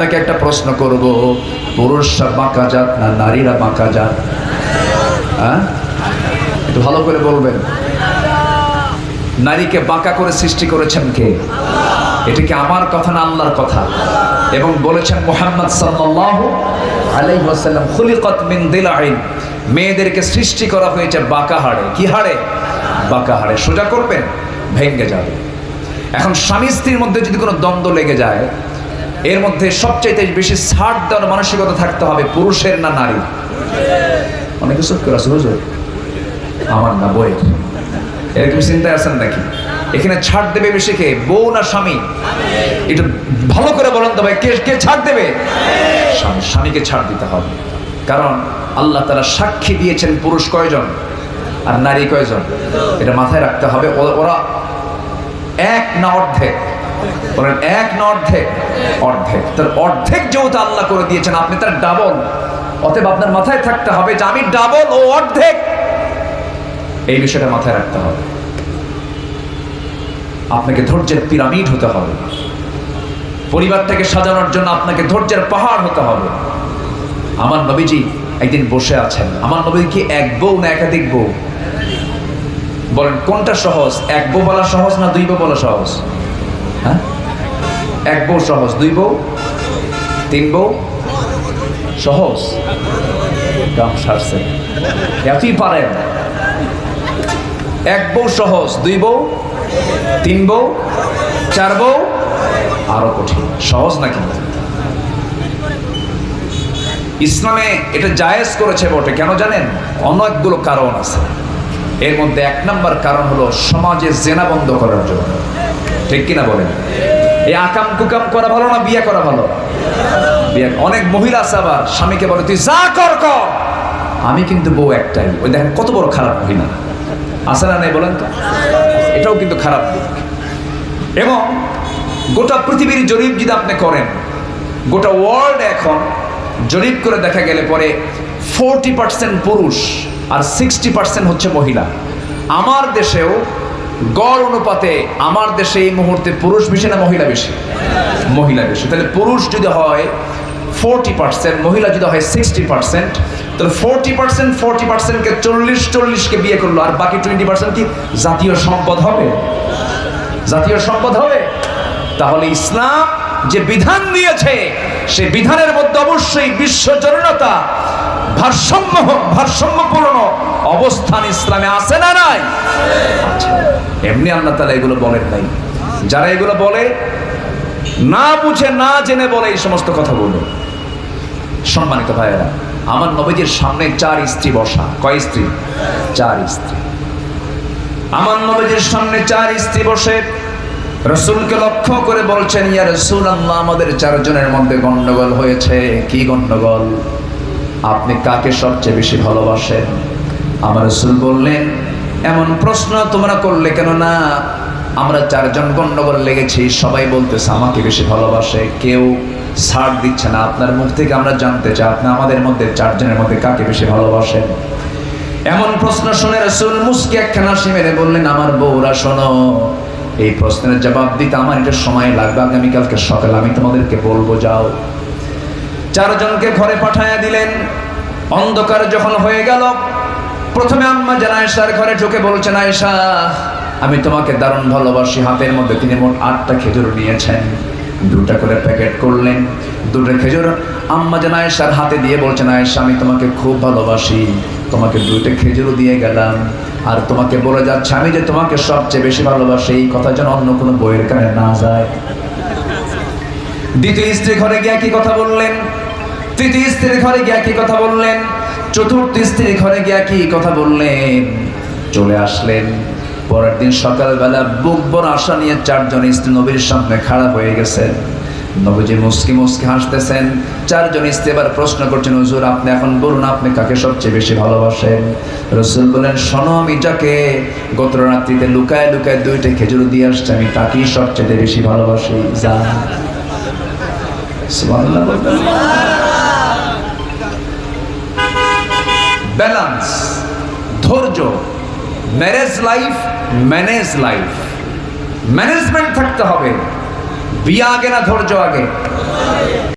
আপনাকে একটা প্রশ্ন করব, পুরুষরা বাঁকা জাত না নারীরা বাঁকা জাত? হ্যাঁ, একটু ভালো করে বলবেন। নারীকে বাঁকা করে সৃষ্টি করেছেন কে? এটা কি আমার কথা না আল্লাহর কথা? এবং বলেছেন মুহাম্মদ সাল্লাল্লাহু আলাইহি ওয়াসাল্লাম, খুলিকাত মিন দিলাইন, মেয়েদেরকে সৃষ্টি করা হয়েছে বাঁকা হাড়ে। কি হাড়ে? বাঁকা হাড়ে। সোজা করবেন, ভেঙে যাবে। এখন স্বামী স্ত্রীর মধ্যে যদি কোনো দ্বন্দ্ব লেগে যায়, এর মধ্যে সবচাইতে বেশি ছাড় দেওয়ার মানসিকতা থাকতে হবে পুরুষের না নারীর? অনেকে চুপ করে আছে, হুজুর আমার না বইয়ের, এরকম চিন্তায় আছেন নাকি? এখানে ছাড় দেবে বেশি কে, বউ না স্বামী? একটু ভালো করে বলেন তো ভাই, কে ছাড় দেবে? স্বামী। স্বামীকে ছাড় দিতে হবে, কারণ আল্লাহ তাআলা সাক্ষী দিয়েছেন পুরুষ কয়জন আর নারী কয়জন, এটা মাথায় রাখতে হবে। ওরা এক না অর্ধেক? বলেন এক না অর্ধেক? অর্ধেক। তার অর্ধেক যেহেতু আল্লাহ করে দিয়েছেন, আপনি তার ডাবল। অতএব আপনার মাথায় থাকতে হবে যে আমি ডাবল ও অর্ধেক, এই বিষয়টা মাথায় রাখতে হবে। আপনাকে ধৈর্যের পিরামিড হতে হবে। পরিবারটাকে সাজানোর জন্য আপনাকে ধৈর্যের পাহাড় হতে হবে। আমার নবীজি একদিন বসে আছেন। আমার নবী কি এক বউ না একাধিক বউ? বলেন কোনটা সহজ? এক বউ বলা সহজ না দুই বউ বলা সহজ? হ্যাঁ, এক বউ সহজ, দুই বউ তিন বউ সহজ? কাম সারছে, এতই পারেন। এক বউ সহজ, দুই বউ, তিন বউ, চার বউ আরো কঠিন। সহজ না কিন্তু ইসলামে এটা জায়েজ করেছে বটে। কেন জানেন? অনেকগুলো কারণ আছে। এর মধ্যে এক নম্বর কারণ হলো সমাজে জেনা বন্ধ করার জন্য। ঠিক কিনা বলেন? এই আকাম কুকাম করা ভালো না বিয়ে করা ভালো? বিয়ে। অনেক মহিলা আছে আবার স্বামীকে বলে তুই যা কর কর, আমি কিন্তু বউ একটাই। ওই দেখেন কত বড় খারাপ মহিলা আছে না নাই বলেন তো? এটাও কিন্তু খারাপ দিক। এবং গোটা পৃথিবীর জরিপ যদি আপনি করেন, গোটা ওয়ার্ল্ড এখন জরিপ করে দেখা গেলে পরে 40% পুরুষ আর 60% হচ্ছে মহিলা। আমার দেশেও গড় অনুপাতে আমার দেশে এই মুহূর্তে পুরুষ বেশি না মহিলা বেশি? মহিলা বেশি। তাহলে পুরুষ যদি হয় 40%, মহিলা যদি হয় 60%, তাহলে 40%কে 40-40কে বিয়ে করলো, আর বাকি 20% কি জাতীয় সম্পদ হবে? জাতীয় সম্পদ হবে। তাহলে ইসলাম যে বিধান দিয়েছে, সেই বিধানের মধ্যে অবশ্যই বিশ্বজনীনতা, ভারসাম্যপূর্ণ অবস্থান ইসলামে আছে না নাই? এমনি আল্লাহ তাআলা এগুলো বলেন নাই। যারা এগুলো বলে না বুঝে না জেনে বলে এই সমস্ত কথা বলবে। সম্মানিত ভাইয়েরা, আমার নবীজির সামনে 4 স্ত্রী বসা। কয় স্ত্রী? 4 স্ত্রী। আমার নবীজির সামনে 4 স্ত্রী বসে রাসূলকে লক্ষ্য করে বলছেন, ইয়া রাসূলুল্লাহ, আমাদের 4 জনের মধ্যে গন্ডগোল হয়েছে। কি গন্ডগোল? আপনি কাকে সবচেয়ে বেশি ভালোবাসেন? আমার রাসূল বললেন, এমন প্রশ্ন তোমরা করলে কেন? না, আমরা 4 জন গন্ডগোল লেগেছি, সবাই বলতেছে আমাকে বেশি ভালোবাসে, কেউ ছাড় দিচ্ছে না। আপনার মুখ থেকে আমরা জানতে চাই আপনি আমাদের মধ্যে 4 জনের মধ্যে কাকে বেশি ভালোবাসেন? এমন প্রশ্ন শুনে রাসূল মুস্কি একখানা হাসি মেরে বললেন, আমার বউরা শোনো, এই প্রশ্নের জবাব দিতে আমার একটু সময় লাগবে, আগামীকালকে সকালে আমি তোমাদেরকে বলবো। যাও। 4 জনকে ঘরে পাঠায়া দিলেন। অন্ধকার যখন হয়ে গেল, প্রথমে আম্মা জান আয়েশার ঘরে ঢুকে বলছেন, আয়েশা, আমি তোমাকে দারুণ ভালোবাসি। হাতের মধ্যে তিনি মোট 8টা খেজুর নিয়েছেন, 2টা করে প্যাকেট করলেন। 2টা খেজুর আম্মা জান আয়েশার হাতে দিয়ে বলছেন, আয়েশা, আমি তোমাকে খুব ভালোবাসি, তোমাকে 2টা খেজুর দিয়ে গেলাম, আর তোমাকে বলে যাচ্ছে আমি যে তোমাকে সবচেয়ে বেশি ভালোবাসি, এই কথা যেন অন্য কোনো বইয়ের কানে না যায়। দ্বিতীয় স্ত্রীর ঘরে গিয়ে কি কথা বললেন, তৃতীয় স্ত্রীর ঘরে গিয়ে কি কথা বললেন, চতুর্থ স্ত্রীর ঘরে গিয়ে কি কথা বললেন। চলে আসলেন। পরের দিন সকালবেলা বুক ভরা আশা নিয়ে 4 জন স্ত্রী নবীর সামনে খাড়া হয়ে গেছেন। নবীজি মুস্কি মুস্কি হাসতেছেন। 4 জন স্ত্রী এবার প্রশ্ন করছেন, হুজুর আপনি এখন বলুন আপনি কাকে সবচেয়ে বেশি ভালোবাসেন? রাসূল বলেন, শোনো, আমি যাকে গত রাত্রিতে লুকায় লুকায় 2টা খেজুর দিয়ে আসছে, আমি তাকেই সবচেয়ে বেশি ভালোবাসি। যা, সুবহানাল্লাহ বলবেন। ব্যালেন্স, ধৈর্য, ম্যারেজ লাইফ, ম্যানেজমেন্ট থাকতে হবে। বিয়ে আগে না ধৈর্য আগে?